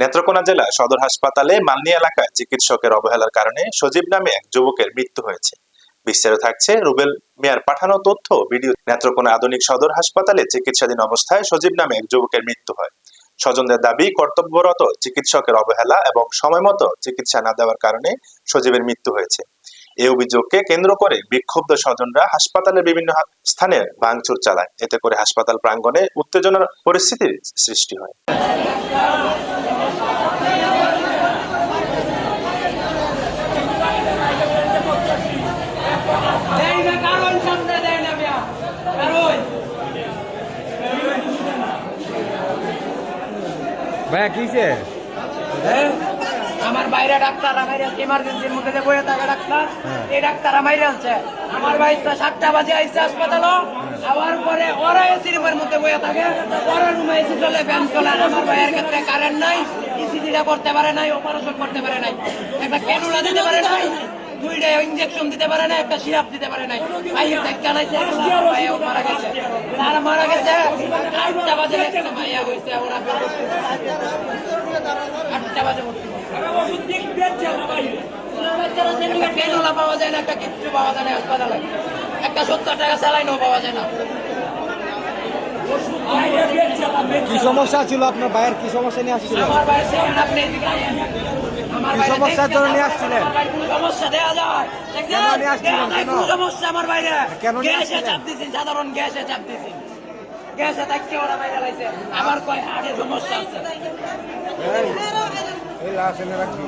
নেত্রকোনা জেলা সদর হাসপাতালে মালনী এলাকায় চিকিৎসকের অবহেলার কারণে সজীব নামে এক যুবকের মৃত্যু হয়েছে। বিস্তারিত থাকছে রুবেল মিয়ার পাঠানো তথ্য ভিডিও। নেত্রকোনা আধুনিক সদর হাসপাতালে চিকিৎসাধীন অবস্থায় সজীব নামে এক যুবকের মৃত্যু হয়। স্বজনদের দাবি, কর্তব্যরত চিকিৎসকের অবহেলা এবং সময়মতো চিকিৎসা না দেওয়ার কারণে সজীবের মৃত্যু হয়েছে। এই অভিযোগকে কেন্দ্র করে বিক্ষুব্ধ স্বজনরা হাসপাতালের বিভিন্ন স্থানে ভাঙচুর চালায়। এতে করে হাসপাতাল প্রাঙ্গণে উত্তেজনার পরিস্থিতির সৃষ্টি হয়। ভাইয়া কিছে আমার বাইরে ডাক্তার ইমার্জেন্সির মধ্যে বয়ে থাকে ডাক্তার, এই ডাক্তার মাইরে আছে। আমার ভাই 7টা বাজে আইসে হাসপাতালও আবার পরে ওরা এসি রুমের মধ্যে বয়ে থাকে, ওরা রুমে এসি চলে, ফ্যান চলে। আমার ভাইয়ের ক্ষেত্রে কারেন্ট নাই, ইসিজিটা করতে পারে নাই, অপারেশন করতে পারে নাই, একটা ক্যানুলা দিতে পারে নাই, 2টা ইঞ্জেকশন দিতে পারে না, একটা সিরাপ দিতে পারে নাই। ভাইয়ের দেখা নাইছে, ভাইয়া মারা গেছে। আর মারা গেছে 8টা বাজে একটা ভাইয়া হয়েছে, ওরা 8টা বাজে ক্যানুলা পাওয়া যায় না, একটা কিচ্ছু পাওয়া যায় না হাসপাতালে, একটা 70 টাকা স্যালাইনও পাওয়া যায় না। কি সমস্যা ছিল আপনার ভাইয়ের? কি সমস্যা নিয়ে আসছিলেন? আমার ভাইয়ের আপনি কি সমস্যার জন্য নিয়ে আসছিলেন? সমস্যা দেওয়া যায়, কেন নিয়ে আসছিলেন? কেন সমস্যা আমার বাইরে কেন নিয়ে গ্যাসে আসছিলেন? চাপ দিয়েছেন, সাধারণ গ্যাসে চাপ দিয়েছেন, গ্যাসে থাকতে ওরা বাইরে লাইছে। আমার কয় হাড়ে সমস্যা আছে। এই লাশ এনে রাখি।